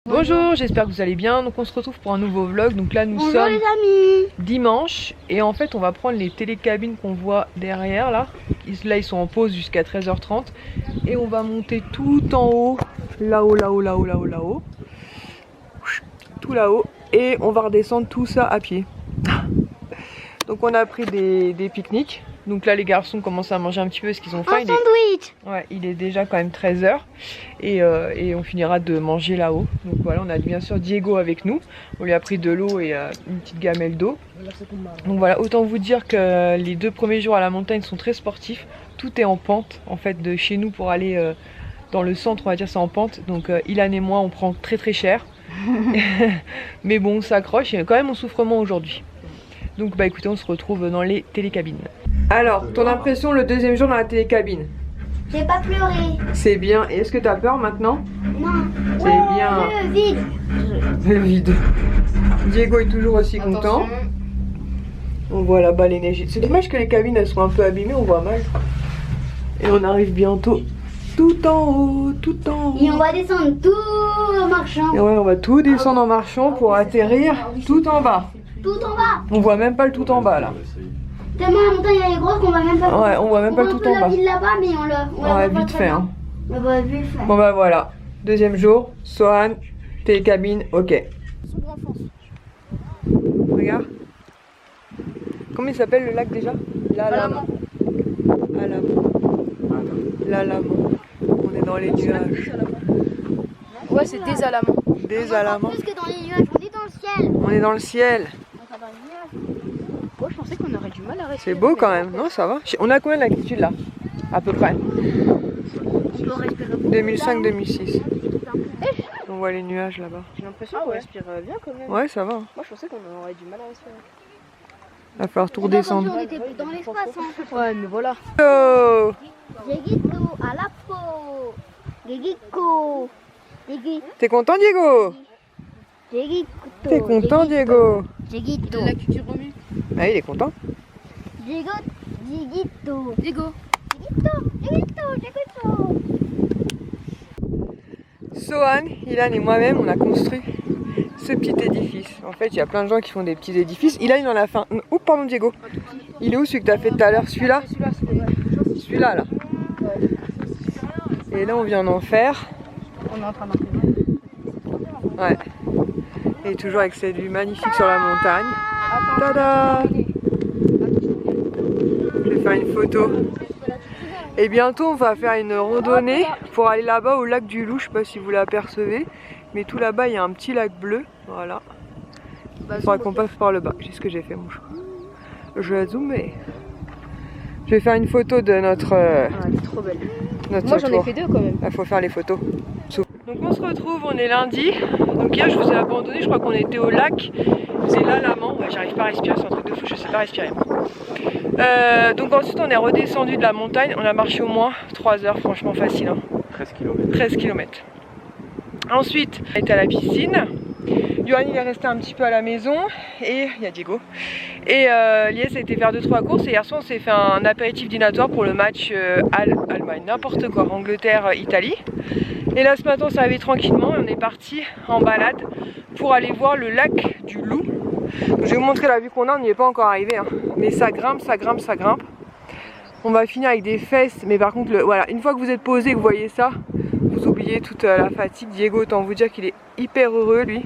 Bonjour, j'espère que vous allez bien. Donc on se retrouve pour un nouveau vlog. Donc là nous sommes les amis. dimanche et en fait on va prendre les télécabines qu'on voit derrière là. Là ils sont en pause jusqu'à 13h30 et on va monter tout en haut, là-haut, tout là-haut et on va redescendre tout ça à pied. Donc on a pris des pique-niques. Donc là les garçons commencent à manger un petit peu parce qu'ils ont faim. Il est déjà quand même 13h et on finira de manger là-haut. Donc voilà, on a bien sûr Diego avec nous. On lui a pris de l'eau et une petite gamelle d'eau. Donc voilà, autant vous dire que les 2 premiers jours à la montagne sont très sportifs. Tout est en pente en fait, de chez nous pour aller dans le centre, on va dire c'est en pente. Donc Ilan et moi on prend très cher. Mais bon on s'accroche et quand même on souffre moins aujourd'hui. Donc bah écoutez, on se retrouve dans les télécabines. Alors, ton impression le 2e jour dans la télécabine? J'ai pas pleuré. C'est bien. Et est-ce que tu as peur maintenant? Non. C'est bien. Le vide. Le vide. Diego est toujours aussi content. On voit là-bas les neiges. C'est dommage que les cabines elles soient un peu abîmées, on voit mal. Et on arrive bientôt tout en haut, Et on va descendre tout en marchant. Et ouais, on va tout descendre en marchant pour atterrir tout en bas. Tout en bas. On voit même pas le tout en bas là. Tellement la montagne elle est grosse qu'on va même pas. Ouais, on voit même pas le tout en bas. On voit la ville là-bas, mais on la vite fait hein. On va vite faire. Bon bah voilà. 2e jour, Sohan, télécabine, ok. Regarde. Comment il s'appelle le lac déjà? L'Alamand. L'Alamand. On est dans les nuages. Ouais, c'est des Alamans. Des Alamans. Plus que dans les nuages, on est dans le ciel. On est dans le ciel. Moi, je pensais qu'on aurait du mal à respirer. C'est beau quand même, non? Ça va? On a combien d'altitude là? À peu près. On peut respirer. 2005-2006. On voit les nuages là-bas. J'ai l'impression qu'on respire bien quand même. Ouais, ça va. Moi, je pensais qu'on aurait du mal à respirer. Il va falloir tout redescendre. On était dans l'espace. Hein. Ouais, mais voilà. Oh! Dieguito à la peau. Dieguito. T'es content, Diego? Dieguito. T'es content, Diego? Dieguito. La culture remue. Ah, il est content. Dieguito. Diego. Sohan, Ilan et moi-même, on a construit ce petit édifice. En fait, il y a plein de gens qui font des petits édifices. Ilan, il en a fait un. Oh, pardon, Diego. Il est où celui que t'as fait tout à l'heure? Celui-là? Celui-là, là. Et là, on vient d'en faire. On est en train d'en faire. Ouais. Et toujours avec cette vue magnifique sur la montagne. Tada! Je vais faire une photo. Et bientôt on va faire une randonnée pour aller là-bas au lac du Loup. Je sais pas si vous l'apercevez, mais tout là-bas il y a un petit lac bleu. Voilà. Il faudra qu'on passe par le bas. C'est ce que j'ai fait, mon chat. Je vais zoomer. Je vais faire une photo de notre. Elle est trop belle. Moi j'en ai fait 2 quand même. Il faut faire les photos. Donc on se retrouve, on est lundi. Donc hier je vous ai abandonné, je crois qu'on était au lac. C'est l'Alamand. Ouais, j'arrive pas à respirer, c'est un truc de fou, je sais pas respirer. Donc ensuite on est redescendu de la montagne, on a marché au moins 3 heures, franchement facile. Hein. 13 km. Ensuite on était à la piscine. Johan il est resté un petit peu à la maison et il y a Diego. Et Lies a été faire 2-3 courses et hier soir on s'est fait un apéritif dînatoire pour le match Allemagne, n'importe quoi, Angleterre-Italie. Et là ce matin on s'est réveillé tranquillement et on est parti en balade pour aller voir le lac du Loup. Donc, je vais vous montrer la vue qu'on a, on n'y est pas encore arrivé hein. Mais ça grimpe. On va finir avec des fesses, mais par contre voilà, une fois que vous êtes posé, que vous voyez ça, vous oubliez toute la fatigue. Diego, autant vous dire qu'il est hyper heureux lui.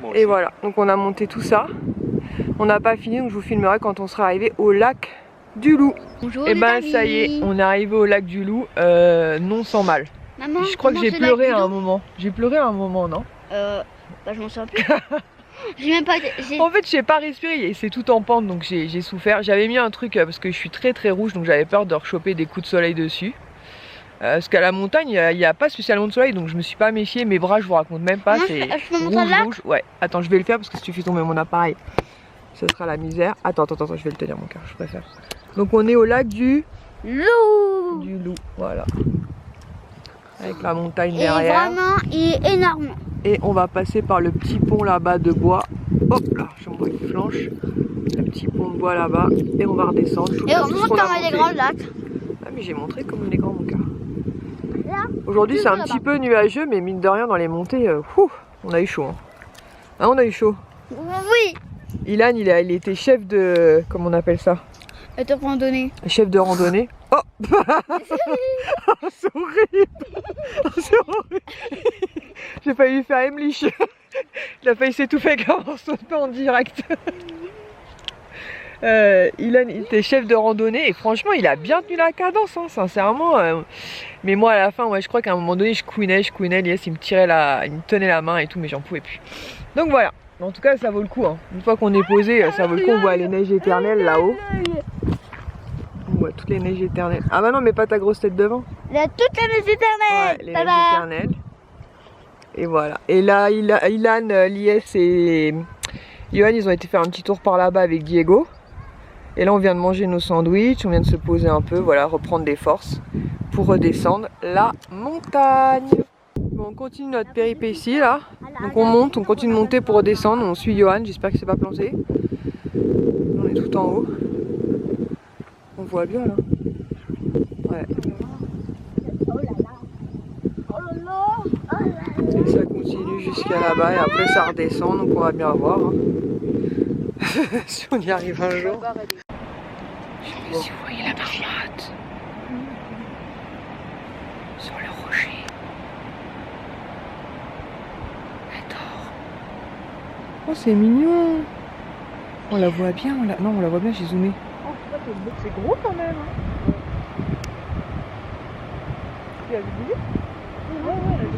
Bon, et voilà, donc on a monté tout ça. On n'a pas fini, donc je vous filmerai quand on sera arrivé au lac du Loup. Bonjour, et ben ça y est, on est arrivé au lac du Loup, non sans mal. Maman, je crois que j'ai pleuré à un moment. J'ai pleuré à un moment, non? Bah je m'en souviens plus. J'ai même pas. En fait, je sais pas respirer et c'est tout en pente, donc j'ai souffert. J'avais mis un truc parce que je suis très rouge, donc j'avais peur de rechoper des coups de soleil dessus. Parce qu'à la montagne, il n'y a pas spécialement de soleil, donc je me suis pas méfiée. Mes bras, je vous raconte même pas, c'est rouge. Ouais, attends, je vais le faire parce que si tu fais tomber mon appareil, ce sera la misère. Attends, je vais le tenir mon cœur, je préfère. Donc on est au lac du Loup. Du Loup, voilà. Avec la montagne derrière. Et vraiment, il est énorme. Et on va passer par le petit pont là-bas de bois. Hop là, je me vois une flanche. Le petit pont de bois là-bas. Et on va redescendre. Et on monte dans les grands lacs. Ah mais j'ai montré comme il est grand mon cœur. Aujourd'hui c'est un petit peu nuageux, mais mine de rien dans les montées, On a eu chaud. Hein. Ah, on a eu chaud. Oui. Ilan, il était chef de... Comment on appelle ça? De randonnée. Chef de randonnée. Oh, oh c'est horrible. Oh, c'est horrible. J'ai failli lui faire Emlich. Il a failli s'étouffer avec un morceau de pain en direct. Ilan il était chef de randonnée et franchement il a bien tenu la cadence hein, sincèrement. Mais moi à la fin ouais, je crois qu'à un moment donné je couinais, Yes, il me tenait la main et tout mais j'en pouvais plus. Donc voilà, en tout cas ça vaut le coup hein. Une fois qu'on est posé ça vaut le coup, on voit les neiges éternelles là-haut. On voit toutes les neiges éternelles. Ah bah non mais pas ta grosse tête devant. Il y a toutes les neiges éternelles. Ouais, les neiges éternelles. Et voilà. Et là Ilan, Lies et Johan ils ont été faire un petit tour par là-bas avec Diego. Et là on vient de manger nos sandwichs, on vient de se poser un peu, voilà, reprendre des forces pour redescendre la montagne. Bon, on continue notre péripétie là. Donc on continue de monter pour redescendre. On suit Johan, j'espère qu'il s'est pas planté. On est tout en haut. On voit bien là. Ouais. Et ça continue jusqu'à là-bas et après ça redescend, donc on va bien voir. Hein. Si on y arrive un jour. Je sais pas si vous voyez la marmotte sur le rocher. Elle dort. Oh c'est mignon. On la voit bien, non on la voit bien, j'ai zoomé. C'est gros quand même. Hein. Tu as vu? Ouais, elle a vu.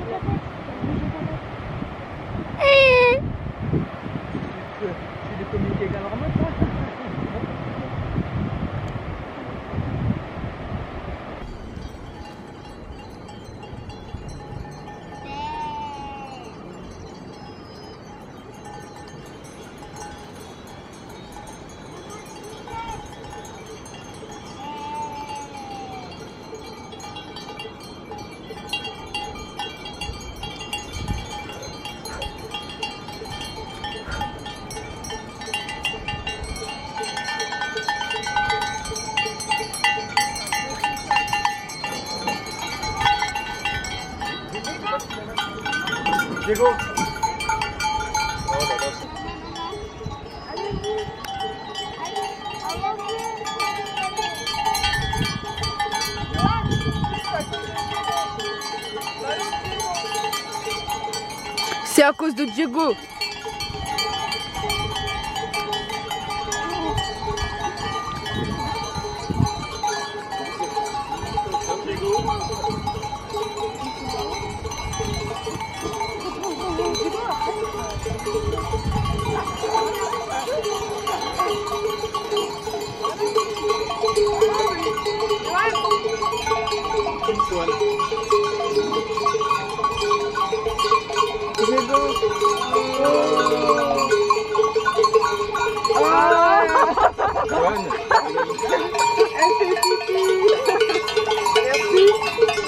C'est de communiquer avec la marmotte là. Diego. C'est à cause de Diego.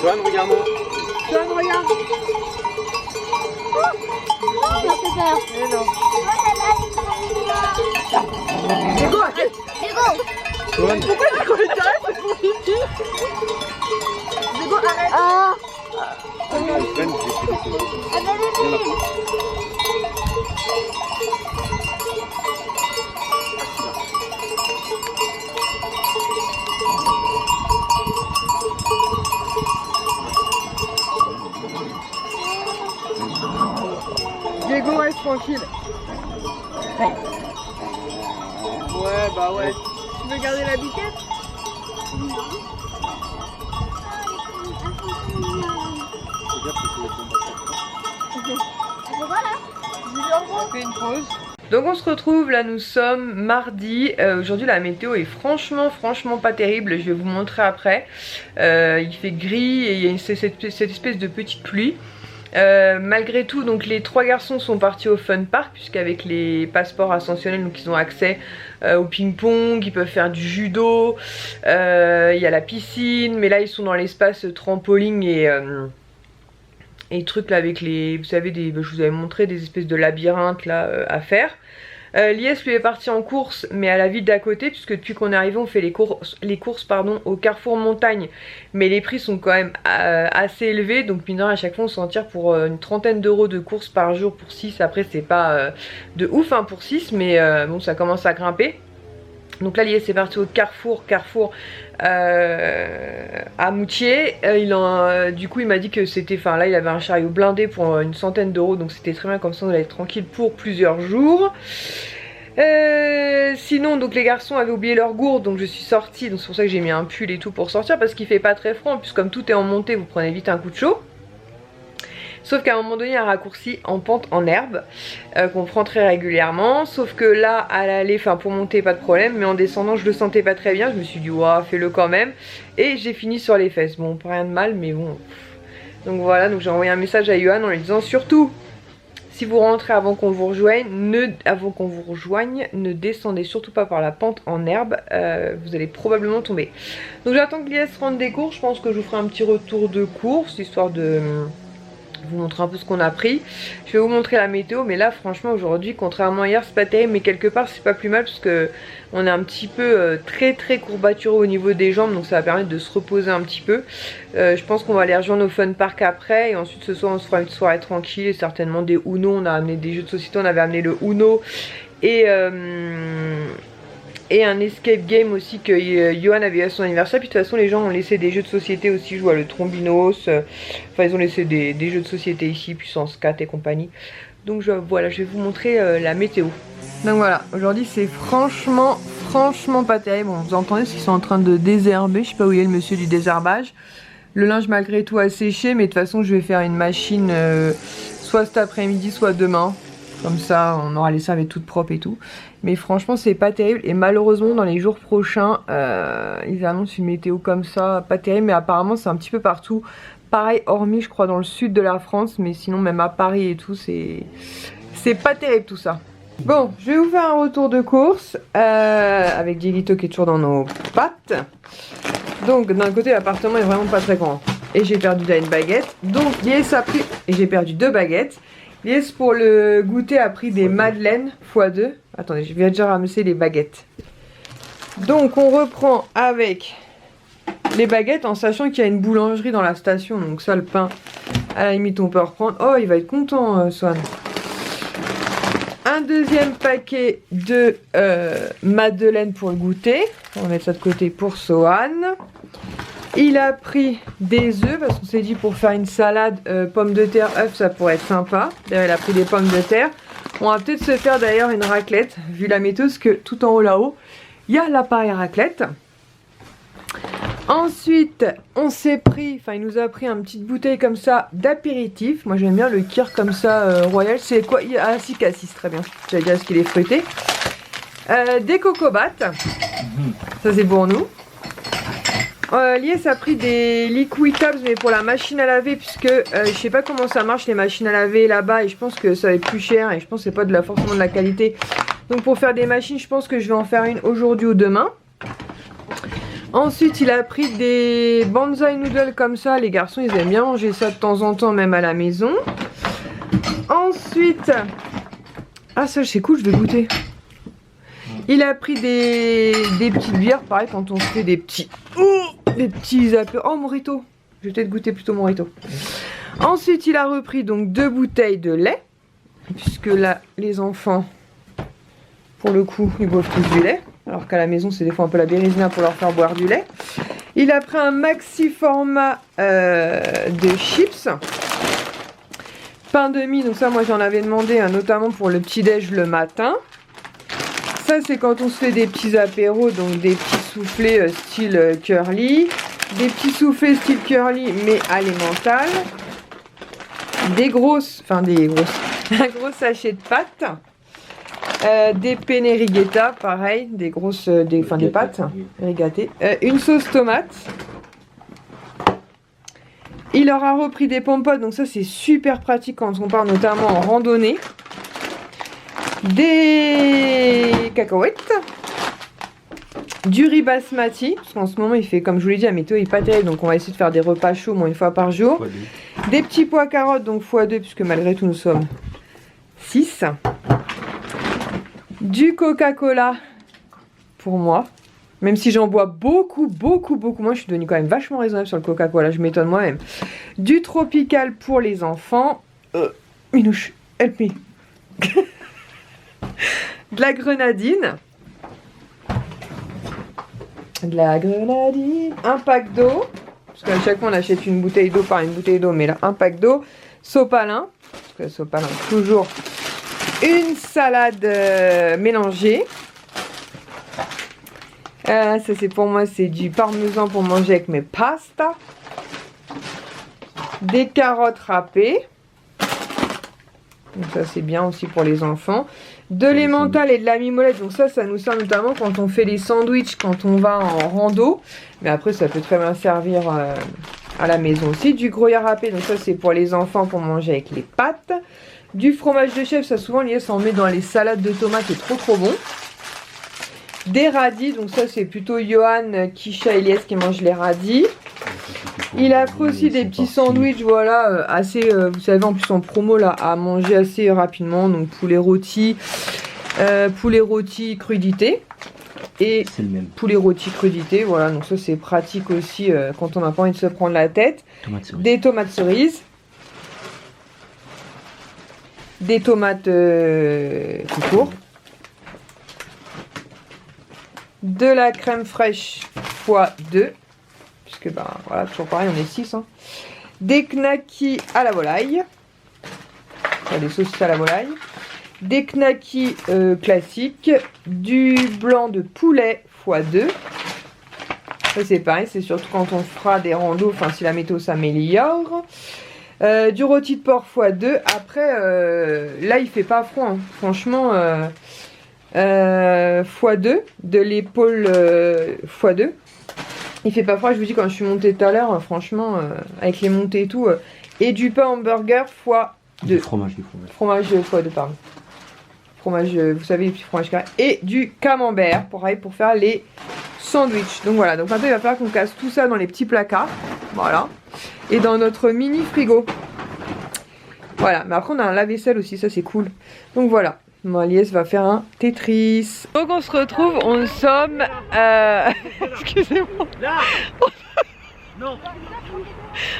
Johan, regarde-moi. Johan, regarde. Ça fait peur. Mais non. Diego. Johan. Pourquoi Diego il t'arrête? C'est pour pipi. Diego, arrête. Ah. Diego, reste tranquille. Ouais, bah ouais. Tu veux garder la biquette? On fait une pause. Donc on se retrouve, là nous sommes mardi. Aujourd'hui la météo est franchement pas terrible, je vais vous montrer après. Il fait gris et il y a cette espèce de petite pluie. Malgré tout, donc les trois garçons sont partis au fun park, puisqu'avec les passeports ascensionnels, donc ils ont accès au ping-pong, ils peuvent faire du judo, il y a la piscine, mais là ils sont dans l'espace trampoline et trucs là avec les, vous savez, je vous avais montré des espèces de labyrinthes là à faire. Lies lui est parti en course, mais à la ville d'à côté, puisque depuis qu'on est arrivé, on fait les courses au Carrefour Montagne. Mais les prix sont quand même assez élevés, donc mine de rien, à chaque fois on s'en tire pour une trentaine d'euros de courses par jour pour 6. Après c'est pas de ouf hein, pour 6, mais bon ça commence à grimper. Donc là Lies est parti au Carrefour à Moutier. Du coup il m'a dit que c'était, enfin là il avait un chariot blindé pour une centaine d'euros, donc c'était très bien, comme ça on allait être tranquille pour plusieurs jours. Sinon donc les garçons avaient oublié leur gourde, donc je suis sortie, donc c'est pour ça que j'ai mis un pull et tout pour sortir, parce qu'il fait pas très froid, en plus comme tout est en montée vous prenez vite un coup de chaud. Sauf qu'à un moment donné, il y a un raccourci en pente en herbe qu'on prend très régulièrement. Sauf que là, à l'aller, enfin pour monter, pas de problème. Mais en descendant, je le sentais pas très bien. Je me suis dit, waouh, fais-le quand même. Et j'ai fini sur les fesses. Bon, pas rien de mal, mais bon. Donc voilà, donc j'ai envoyé un message à Johan en lui disant, surtout, si vous rentrez avant qu'on vous rejoigne, ne descendez surtout pas par la pente en herbe. Vous allez probablement tomber. Donc j'attends que Lies rentre des cours. Je pense que je vous ferai un petit retour de course, histoire de vous montrer un peu ce qu'on a pris. Je vais vous montrer la météo, mais là franchement aujourd'hui, contrairement à hier, c'est pas terrible, mais quelque part c'est pas plus mal, parce que on est un petit peu très courbatureux au niveau des jambes, donc ça va permettre de se reposer un petit peu. Je pense qu'on va aller rejoindre au fun park après, et ensuite ce soir on se fera une soirée tranquille et certainement des Uno. On a amené des jeux de société, on avait amené le Uno et un escape game aussi que Johan avait à son anniversaire. Puis de toute façon les gens ont laissé des jeux de société aussi, je vois le Trombinos, enfin ils ont laissé des jeux de société ici, Puissance 4 et compagnie. Donc voilà, je vais vous montrer la météo. Donc voilà, aujourd'hui c'est franchement pas terrible. Bon, vous entendez ce qu'ils sont en train de désherber, je sais pas où il est le monsieur du désherbage. Le linge malgré tout a séché, mais de toute façon je vais faire une machine soit cet après-midi soit demain. Comme ça on aura les serviettes toutes propres et tout. Mais franchement c'est pas terrible, et malheureusement dans les jours prochains ils annoncent une météo comme ça, pas terrible, mais apparemment c'est un petit peu partout. Pareil, hormis je crois dans le sud de la France, mais sinon même à Paris et tout, c'est pas terrible tout ça. Bon, je vais vous faire un retour de course avec Dieguito qui est toujours dans nos pattes. Donc d'un côté l'appartement est vraiment pas très grand, et j'ai perdu là une baguette. Donc Lies a pris, et j'ai perdu 2 baguettes. Lies pour le goûter a pris des madeleines x2. Attendez, je vais déjà ramasser les baguettes. Donc on reprend avec les baguettes, en sachant qu'il y a une boulangerie dans la station. Donc ça, le pain, à la limite on peut reprendre. Oh, il va être content Swan. Un deuxième paquet de madeleine pour le goûter. On va mettre ça de côté pour Swan. Il a pris des œufs, parce qu'on s'est dit pour faire une salade pommes de terre, œufs, ça pourrait être sympa. D'ailleurs il a pris des pommes de terre. On va peut-être se faire d'ailleurs une raclette, vu la météo, parce que tout en haut là-haut, il y a l'appareil raclette. Ensuite, on s'est pris, enfin il nous a pris une petite bouteille comme ça d'apéritif. Moi j'aime bien le kir comme ça royal. C'est quoi? Ah si, cassis, très bien. J'allais dire ce qu'il est fruité. Des cocobats. Ça c'est pour nous. Lies a pris des liquid tabs, mais pour la machine à laver, puisque je sais pas comment ça marche les machines à laver là-bas, et je pense que ça va être plus cher, et je pense que c'est pas forcément de la qualité. Donc pour faire des machines, je pense que je vais en faire une aujourd'hui ou demain. Ensuite il a pris des banzai noodles comme ça, les garçons ils aiment bien manger ça de temps en temps, même à la maison. Ensuite, ah ça c'est cool, je vais goûter. Il a pris des petites bières, pareil quand on se fait des petits apéros. Oh Morito, je vais peut-être goûter plutôt Morito. Ensuite il a repris donc 2 bouteilles de lait, puisque là les enfants pour le coup ils boivent tous du lait, alors qu'à la maison c'est des fois un peu la bérésina pour leur faire boire du lait. Il a pris un maxi format de chips, pain de mie, donc ça moi j'en avais demandé notamment pour le petit déj le matin. Ça c'est quand on se fait des petits apéros, donc des petits soufflés style curly, des petits soufflés style curly mais à l'emmental, un gros sachet de pâtes, des penne rigata, pareil, des pâtes rigatées, une sauce tomate. Il leur a repris des pommes-potes, donc ça c'est super pratique quand on part notamment en randonnée. Des cacahuètes, du riz basmati, parce qu'en ce moment il fait, comme je vous l'ai dit, la météo est pas terrible, donc on va essayer de faire des repas chauds au moins une fois par jour. Des petits pois carottes, donc x2, puisque malgré tout nous sommes 6. Du Coca-Cola pour moi. Même si j'en bois beaucoup moins, je suis devenue quand même vachement raisonnable sur le Coca-Cola, je m'étonne moi-même. Du Tropical pour les enfants. Minouche, help me. De la grenadine. De la grenadine. Un pack d'eau. Parce qu'à chaque fois on achète une bouteille d'eau par une bouteille d'eau, mais là un pack d'eau. Sopalin. Parce que sopalin, toujours. Une salade mélangée. Ça c'est pour moi, c'est du parmesan pour manger avec mes pastas. Des carottes râpées. Donc ça c'est bien aussi pour les enfants. De l'emmental et de la mimolette. Donc ça nous sert notamment quand on fait les sandwichs, quand on va en rando. Mais après ça peut très bien servir à la maison aussi. Du gruyère râpé. Donc ça c'est pour les enfants pour manger avec les pâtes. Du fromage de chèvre. Ça souvent Lies en met dans les salades de tomates. C'est trop bon. Des radis, donc ça c'est plutôt Johan, Kisha et Lies qui mangent les radis. Il a pris aussi des petits sandwichs, voilà, assez, vous savez en plus en promo là, à manger assez rapidement. Donc poulet rôti crudité. Et poulet rôti crudité, voilà, donc ça c'est pratique aussi quand on n'a pas envie de se prendre la tête. Des tomates cerises. Des tomates tout court. De la crème fraîche x2. Puisque ben voilà, toujours pareil, on est 6. Hein. Des knackis à la volaille. Des saucisses à la volaille. Des knackis classiques. Du blanc de poulet x2. Ça c'est pareil, c'est surtout quand on fera des randos, enfin si la météo s'améliore. Du rôti de porc x2. Après, là il fait pas froid. Hein. Franchement... x2 de l'épaule x2. Il fait pas froid, je vous dis, quand je suis montée tout à l'heure, franchement, avec les montées et tout. Et du pain hamburger x2. Du fromage x2, pardon. Fromage, vous savez, les petits fromages carrés. Et du camembert pour faire les sandwichs. Donc voilà, donc maintenant il va falloir qu'on casse tout ça dans les petits placards. Voilà. Et dans notre mini frigo. Voilà, mais après on a un lave-vaisselle aussi, ça c'est cool. Donc voilà. Moi, Lies va faire un Tetris. Donc on se retrouve, on somme... Excusez-moi.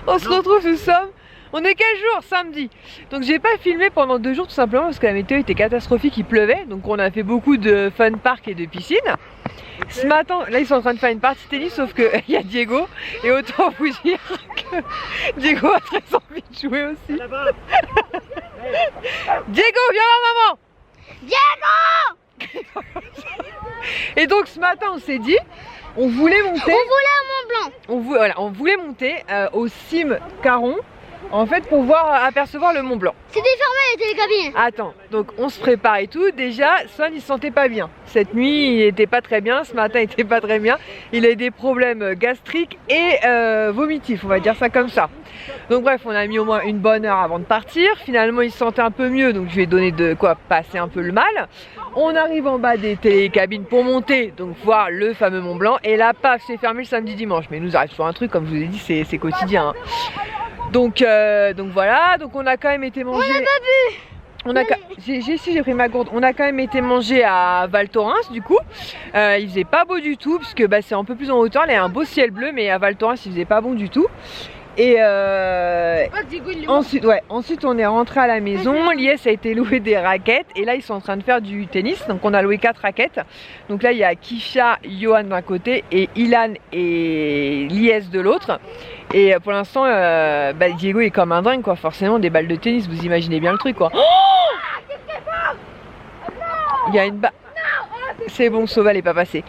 On se retrouve, nous sommes... On est quel jour? Samedi. Donc j'ai pas filmé pendant 2 jours tout simplement parce que la météo était catastrophique, il pleuvait. Donc on a fait beaucoup de fun park et de piscine. Ce matin, là ils sont en train de faire une partie de tennis sauf qu'il y a Diego. Et autant vous dire que Diego a très envie de jouer aussi. Diego, viens là maman. Diego. Et donc ce matin on s'est dit, on voulait monter. On voulait monter au Cime Caron. En fait pour apercevoir le Mont Blanc. C'était fermé les télécabines. Attends, donc on se prépare et tout. Déjà, Son il se sentait pas bien. Cette nuit il était pas très bien, ce matin il était pas très bien. Il a eu des problèmes gastriques et vomitifs, on va dire ça comme ça. Donc bref, on a mis au moins une bonne heure avant de partir. Finalement il se sentait un peu mieux, donc je lui ai donné de quoi passer un peu le mal. On arrive en bas des télécabines pour monter, donc voir le fameux Mont Blanc. Et là, paf, c'est fermé le samedi dimanche. Mais il nous arrive toujours un truc, comme je vous ai dit, c'est quotidien. Hein. Donc voilà, donc on a quand même été manger. On a pas bu. J'ai pris ma gourde. On a quand même été manger à Val Thorens du coup. Il faisait pas beau du tout parce que bah, c'est un peu plus en hauteur. Là il y a un beau ciel bleu, mais à Val Thorens il faisait pas bon du tout. Et ensuite on est rentré à la maison. Lies a été loué des raquettes et là ils sont en train de faire du tennis. Donc on a loué 4 raquettes. Donc là il y a Kisha, Johan d'un côté et Ilan et Lies de l'autre. Et pour l'instant Diego est comme un dingue quoi. Forcément des balles de tennis, vous imaginez bien le truc quoi. Il y a une balle. C'est bon, Sauval n'est pas passé.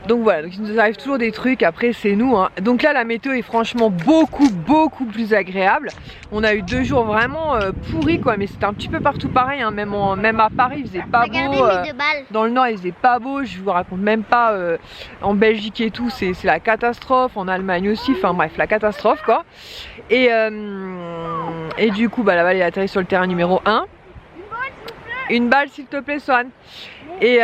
Donc voilà, donc il nous arrive toujours des trucs, après c'est nous hein. Donc là la météo est franchement beaucoup plus agréable. On a eu 2 jours vraiment pourris quoi, mais c'était un petit peu partout pareil hein. Même à Paris il faisait pas beau, dans le nord il faisait pas beau, je vous raconte même pas en Belgique et tout, c'est la catastrophe, en Allemagne aussi, enfin bref la catastrophe quoi. Et du coup bah, la balle est atterrie sur le terrain numéro 1. Une balle s'il te plaît Swan. Et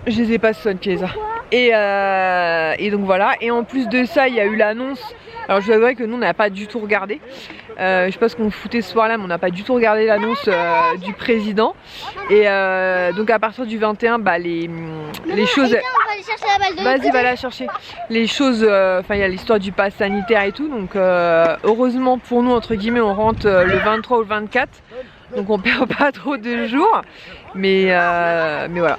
je les ai pas, Son qui les a. Et donc voilà, et en plus de ça il y a eu l'annonce. Alors je vous avouerai que nous on n'a pas du tout regardé, je sais pas ce qu'on foutait ce soir là, mais on n'a pas du tout regardé l'annonce du président. Et donc à partir du 21, bah, les choses... Vas-y, va la chercher. Les choses, enfin il y a l'histoire du pass sanitaire et tout, donc heureusement pour nous entre guillemets on rentre le 23 ou le 24, donc on perd pas trop de jours, mais voilà.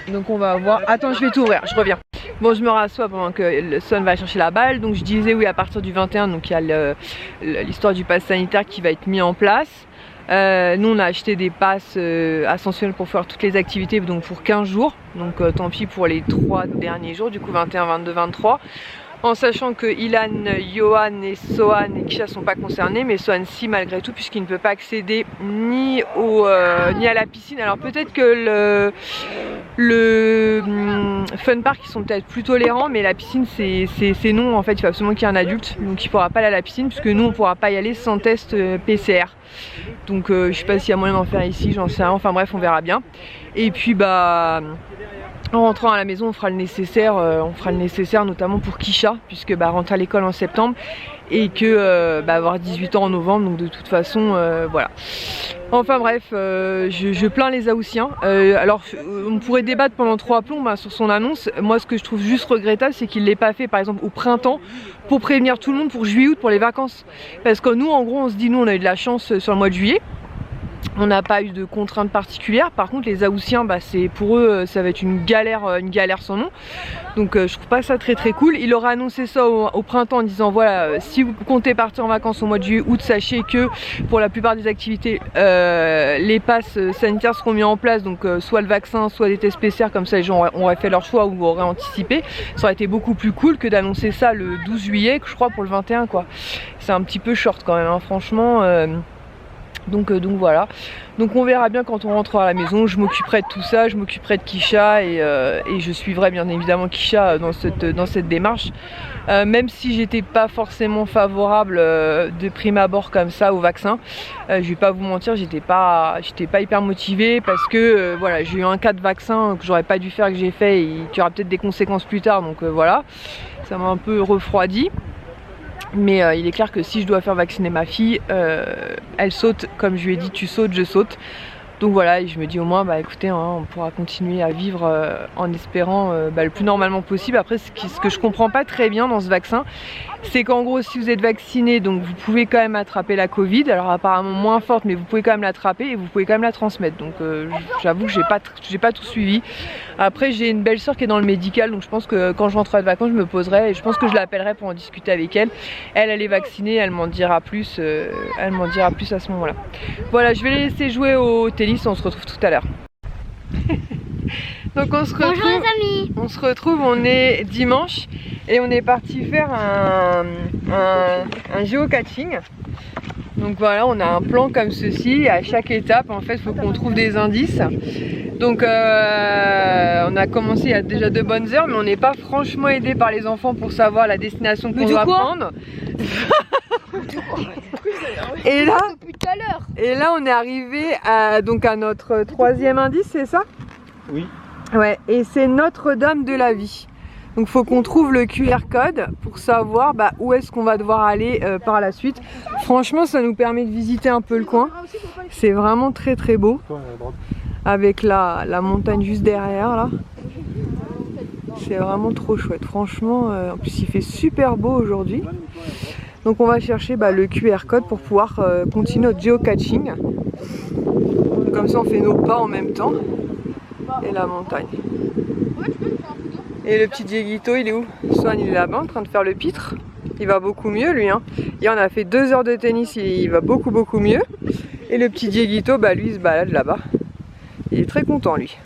Donc on va voir. Attends, je vais t'ouvrir, je reviens. Bon, je me rassois pendant que le Son va chercher la balle. Donc je disais oui, à partir du 21, donc il y a l'histoire du pass sanitaire qui va être mis en place. Nous on a acheté des passes ascensionnels pour faire toutes les activités, donc pour 15 jours. Donc tant pis pour les 3 derniers jours, du coup 21, 22, 23. En sachant que Ilan, Johan et Sohan et Kisha sont pas concernés, mais Sohan si malgré tout, puisqu'il ne peut pas accéder ni à la piscine. Alors peut-être que le fun park ils sont peut-être plus tolérants, mais la piscine c'est non en fait, il faut absolument qu'il y ait un adulte, donc il pourra pas aller à la piscine puisque nous on pourra pas y aller sans test PCR. Donc je sais pas s'il y a moyen d'en faire ici, j'en sais rien, enfin bref on verra bien. Et puis bah en rentrant à la maison on fera le nécessaire, notamment pour Kisha, puisque bah rentre à l'école en septembre et que avoir 18 ans en novembre, donc de toute façon voilà. Enfin bref, je plains les Haussiens. Alors on pourrait débattre pendant 3 plombs sur son annonce. Moi ce que je trouve juste regrettable, c'est qu'il ne l'ait pas fait par exemple au printemps pour prévenir tout le monde pour juillet-août pour les vacances. Parce que nous en gros on se dit, nous on a eu de la chance sur le mois de juillet. On n'a pas eu de contraintes particulières. Par contre les Haussiens, bah, c'est pour eux ça va être une galère sans nom. Donc je trouve pas ça très cool. Il aurait annoncé ça au printemps en disant voilà, si vous comptez partir en vacances au mois de juillet août, sachez que pour la plupart des activités les passes sanitaires seront mis en place, donc soit le vaccin, soit des tests PCR, comme ça les gens auraient fait leur choix ou auraient anticipé. Ça aurait été beaucoup plus cool que d'annoncer ça le 12 juillet, je crois, pour le 21 quoi. C'est un petit peu short quand même hein, franchement. Donc voilà, donc on verra bien quand on rentrera à la maison. Je m'occuperai de tout ça, je m'occuperai de Kisha et je suivrai bien évidemment Kisha dans cette démarche, même si j'étais pas forcément favorable de prime abord comme ça au vaccin. Je vais pas vous mentir, j'étais pas hyper motivée parce que voilà, j'ai eu un cas de vaccin que j'aurais pas dû faire, que j'ai fait et qui aura peut-être des conséquences plus tard, donc voilà, ça m'a un peu refroidi. Mais il est clair que si je dois faire vacciner ma fille, elle saute, comme je lui ai dit, tu sautes, je saute. Donc voilà, et je me dis au moins, bah écoutez, hein, on pourra continuer à vivre en espérant le plus normalement possible. Après, ce que je comprends pas très bien dans ce vaccin, c'est qu'en gros, si vous êtes vacciné, donc vous pouvez quand même attraper la Covid. Alors apparemment moins forte, mais vous pouvez quand même l'attraper et vous pouvez quand même la transmettre. Donc j'avoue que j'ai pas tout suivi. Après, j'ai une belle soeur qui est dans le médical, donc je pense que quand je rentrerai de vacances, je me poserai et je pense que je l'appellerai pour en discuter avec elle. Elle est vaccinée, elle m'en dira plus. À ce moment-là. Voilà, je vais les laisser jouer au tennis. On se retrouve tout à l'heure. Donc on se retrouve. Bonjour les amis. On se retrouve, on est dimanche et on est parti faire un géocaching. Donc voilà, on a un plan comme ceci. À chaque étape, en fait, il faut qu'on trouve des indices. Donc on a commencé il y a déjà de bonnes heures, mais on n'est pas franchement aidé par les enfants pour savoir la destination qu'on doit prendre. Et là on est arrivé à notre 3e indice, c'est ça? Oui. Ouais, et c'est Notre-Dame de la Vie. Donc faut qu'on trouve le QR code pour savoir où est-ce qu'on va devoir aller par la suite. Franchement ça nous permet de visiter un peu le coin. C'est vraiment très beau. Avec la montagne juste derrière là. C'est vraiment trop chouette. Franchement, en plus il fait super beau aujourd'hui. Donc on va chercher le QR code pour pouvoir continuer notre géocaching. Comme ça on fait nos pas en même temps. Et la montagne. Et le petit Dieguito, il est où? Swan, il est là-bas en train de faire le pitre. Il va beaucoup mieux lui hein. Et on a fait 2 heures de tennis, il va beaucoup mieux. Et le petit Dieguito, lui il se balade là-bas. Il est très content lui.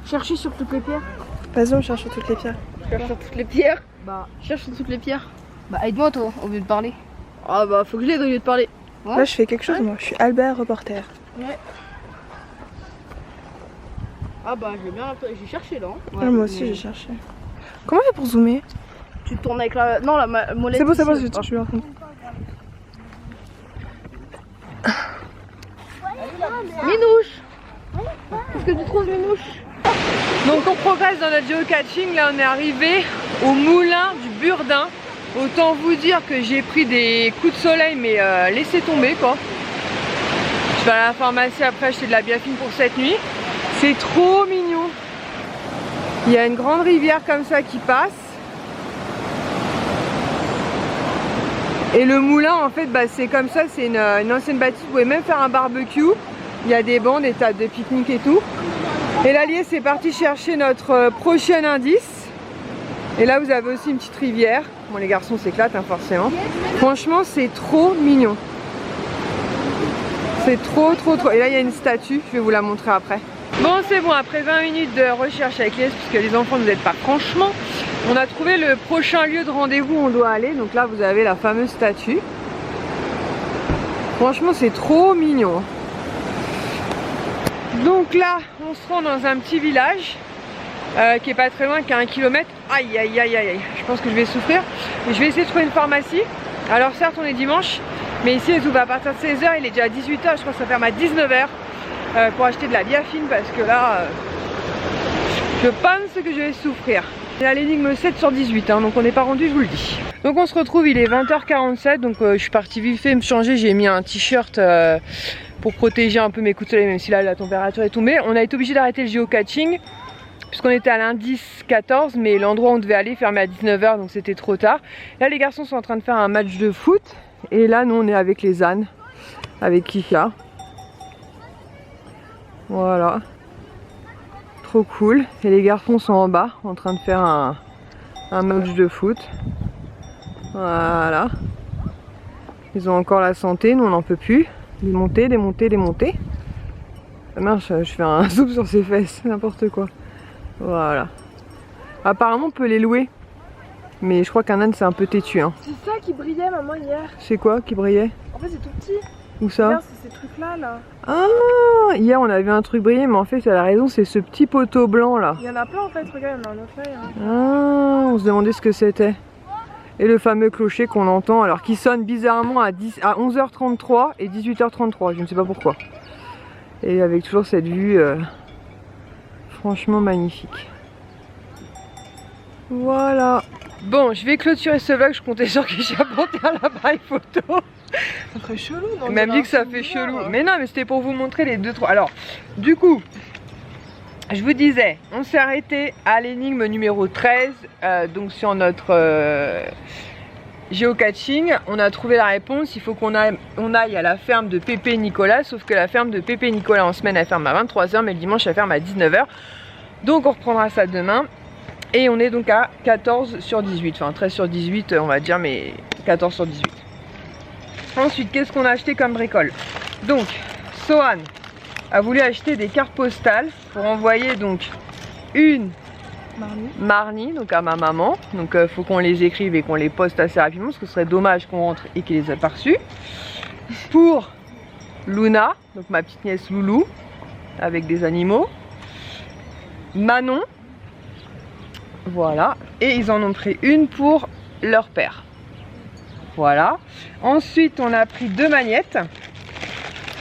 Chercher sur toutes les pierres. Vas-y, on cherche sur toutes les pierres. Cherche sur toutes les pierres. Cherche sur toutes les pierres. Aide-moi toi, au lieu de parler. Ah faut que je l'aide au lieu de parler. Ouais. Là je fais quelque chose moi, je suis Albert reporter. Ouais. Ah j'ai cherché là. Hein. Ouais, moi aussi j'ai cherché. Comment on fait pour zoomer? Tu te tournes avec la... Non, la molette. C'est bon, je suis en train. Minouche! Qu'est-ce que tu trouves, Minouche? Donc on progresse dans notre geocaching. Là on est arrivé au moulin du Burdin. Autant vous dire que j'ai pris des coups de soleil, mais laissez tomber quoi. Je vais à la pharmacie après acheter de la biafine pour cette nuit. C'est trop mignon. Il y a une grande rivière comme ça qui passe. Et le moulin en fait bah, c'est comme ça, c'est une ancienne bâtisse. Vous pouvez même faire un barbecue. Il y a des bancs, des tables de pique-nique et tout. Et là Lies c'est parti chercher notre prochain indice. Et là vous avez aussi une petite rivière. Bon les garçons s'éclatent hein, forcément. Franchement c'est trop mignon. C'est trop. Et là il y a une statue, je vais vous la montrer après. Bon c'est bon, après 20 minutes de recherche avec Lies, puisque les enfants ne nous aident pas franchement, on a trouvé le prochain lieu de rendez-vous où on doit aller. Donc là vous avez la fameuse statue. Franchement c'est trop mignon. Donc là on se rend dans un petit village qui est pas très loin, qui a 1 kilomètre. Aïe aïe aïe aïe, je pense que je vais souffrir. Et je vais essayer de trouver une pharmacie. Alors certes on est dimanche, mais ici elle ouvre à partir de 16 h, il est déjà 18 h, je crois que ça ferme à 19 h pour acheter de la biafine parce que là je pense que je vais souffrir. C'est à l'énigme 7 sur 18 hein, donc on n'est pas rendu, je vous le dis. Donc on se retrouve, il est 20 h 47, donc je suis partie vite fait me changer, j'ai mis un t-shirt pour protéger un peu mes coups de soleil, même si là la température est tombée. On a été obligé d'arrêter le géocaching puisqu'on était à l'indice 14, mais l'endroit où on devait aller fermait à 19 h, donc c'était trop tard. Là les garçons sont en train de faire un match de foot et là nous on est avec les ânes, avec Kika. Voilà, trop cool. Et les garçons sont en bas en train de faire un match de foot. Voilà, ils ont encore la santé, nous on n'en peut plus. Des montées, des montées, des montées. Ça marche, je fais un zoom sur ses fesses, n'importe quoi. Voilà. Apparemment on peut les louer, mais je crois qu'un âne c'est un peu têtu hein. C'est ça qui brillait maman hier. C'est quoi qui brillait? En fait c'est tout petit. Où ça? Regarde, c'est ces trucs là. Ah, hier on a vu un truc briller, mais en fait elle a raison, c'est ce petit poteau blanc là. Il y en a plein en fait, regarde, il y en a un autre là. Ah, on se demandait ce que c'était. Et le fameux clocher qu'on entend, alors qui sonne bizarrement à 11 h 33 et 18 h 33, je ne sais pas pourquoi. Et avec toujours cette vue franchement magnifique. Voilà. Bon, je vais clôturer ce vlog, je comptais sur que j'ai apporté un appareil photo. Ça ferait chelou, non? Il m'a dit que ça fait chelou. Mais non, mais c'était pour vous montrer les 2-3. Alors, du coup, je vous disais, on s'est arrêté à l'énigme numéro 13, donc sur notre géocaching. On a trouvé la réponse, il faut qu'on aille à la ferme de Pépé Nicolas, sauf que la ferme de Pépé Nicolas en semaine elle ferme à 23 h, mais le dimanche elle ferme à 19 h. Donc on reprendra ça demain. Et on est donc à 14 sur 18, enfin 13 sur 18 on va dire, mais 14 sur 18. Ensuite, qu'est-ce qu'on a acheté comme bricole? Donc, Sohan a voulu acheter des cartes postales pour envoyer donc une Marnie, donc à ma maman. Donc faut qu'on les écrive et qu'on les poste assez rapidement, parce que ce serait dommage qu'on rentre et qu'il les ait pas reçus. Pour Luna, donc ma petite nièce Loulou, avec des animaux. Manon, voilà, et ils en ont pris une pour leur père. Voilà. Ensuite, on a pris 2 magnettes.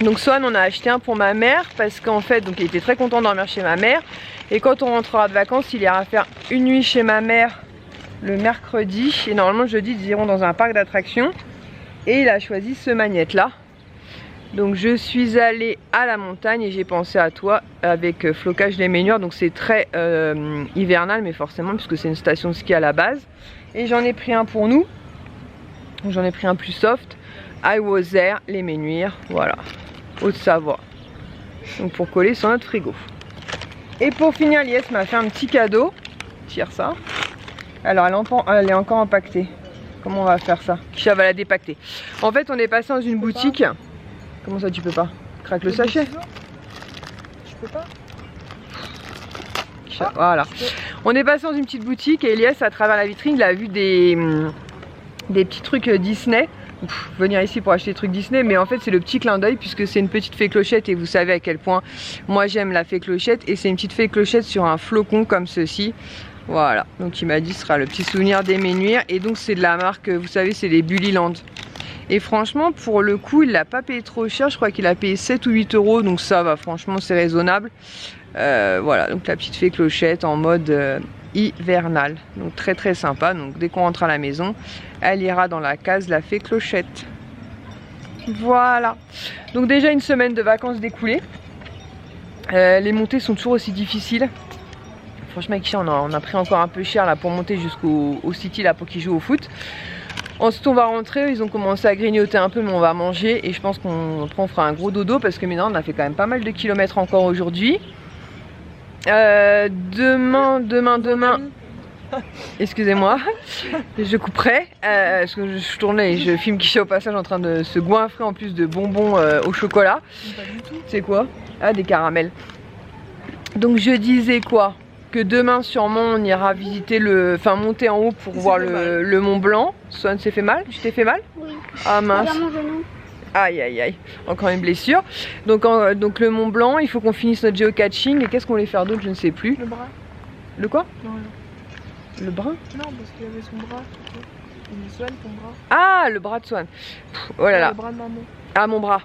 Donc Sohan, on a acheté un pour ma mère parce qu'en fait, donc il était très content de dormir chez ma mère. Et quand on rentrera de vacances, il ira faire une nuit chez ma mère le mercredi. Et normalement, le jeudi, ils iront dans un parc d'attractions. Et il a choisi ce magnète-là. Donc je suis allée à la montagne et j'ai pensé à toi avec Flocage les Ménuires. Donc c'est très hivernal, mais forcément, puisque c'est une station de ski à la base. Et j'en ai pris un pour nous. J'en ai pris un plus soft, I Was There, les Ménuires, voilà, Haute-Savoie. Donc pour coller sur notre frigo. Et pour finir, Lies m'a fait un petit cadeau. Tire ça. Alors elle est encore empaquetée. Comment on va faire ça? Kisha va la dépacter. En fait on est passé dans une boutique. Comment ça tu peux pas? Craque le sachet. Je peux pas. Kisha, voilà. On est passé dans une petite boutique et Lies à travers la vitrine il a vu des petits trucs Disney. Venir ici pour acheter des trucs Disney, mais en fait c'est le petit clin d'œil puisque c'est une petite fée clochette et vous savez à quel point moi j'aime la fée clochette, et c'est une petite fée clochette sur un flocon comme ceci. Voilà, donc il m'a dit ce sera le petit souvenir des Ménuires, et donc c'est de la marque, vous savez, c'est les Bullyland. Et franchement, pour le coup, il l'a pas payé trop cher. Je crois qu'il a payé 7 ou 8 euros. Donc ça va, franchement, c'est raisonnable. Voilà, donc la petite fée Clochette en mode hivernal. Donc très très sympa. Donc dès qu'on rentre à la maison, elle ira dans la case la fée Clochette. Voilà. Donc déjà une semaine de vacances découlées. Les montées sont toujours aussi difficiles. Franchement, avec Chia, on a pris encore un peu cher là pour monter jusqu'au City là pour qu'ils jouent au foot. Ensuite, on va rentrer. Ils ont commencé à grignoter un peu, mais on va manger. Et je pense qu'on fera un gros dodo parce que maintenant, on a fait quand même pas mal de kilomètres encore aujourd'hui. Demain. Excusez-moi, je couperai. Parce que je tournais et je filme Kisha au passage en train de se goinfrer en plus de bonbons au chocolat. C'est quoi? Ah, des caramels. Donc, je disais quoi? Que demain sûrement on ira visiter monter en haut pour voir le Mont Blanc. Swan s'est fait mal? Tu t'es fait mal? Oui. Ah mince. Aïe aïe aïe, encore une blessure. Donc le Mont Blanc, il faut qu'on finisse notre geocaching. Et qu'est-ce qu'on voulait faire d'autre? Je ne sais plus. Le bras. Le quoi? Non, le bras? non, parce qu'il y avait son bras. Une Swan, ton bras. Ah, le bras de Swan. Oh là là. Le bras de maman. Ah, mon bras.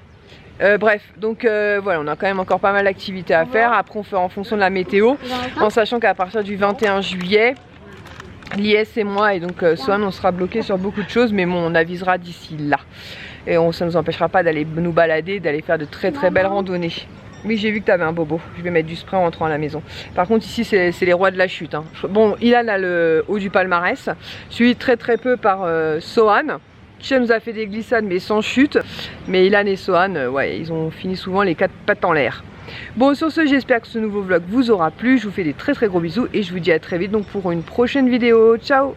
Bref, donc voilà, on a quand même encore pas mal d'activités à faire. Après, on fera en fonction de la météo, en sachant qu'à partir du 21 juillet, l'IS et moi, et donc Swan, on sera bloqué sur beaucoup de choses, mais bon, on avisera d'ici là. Et ça ne nous empêchera pas d'aller nous balader, d'aller faire de très très belles randonnées. Oui, j'ai vu que tu avais un bobo. Je vais mettre du spray en rentrant à la maison. Par contre, ici, c'est les rois de la chute. Hein. Bon, Ilan a le haut du palmarès, suivi très très peu par Sohan. Kisha nous a fait des glissades mais sans chute. Mais Ilan et Sohan, ouais, ils ont fini souvent les 4 pattes en l'air. Bon, sur ce, j'espère que ce nouveau vlog vous aura plu. Je vous fais des très très gros bisous et je vous dis à très vite donc pour une prochaine vidéo. Ciao!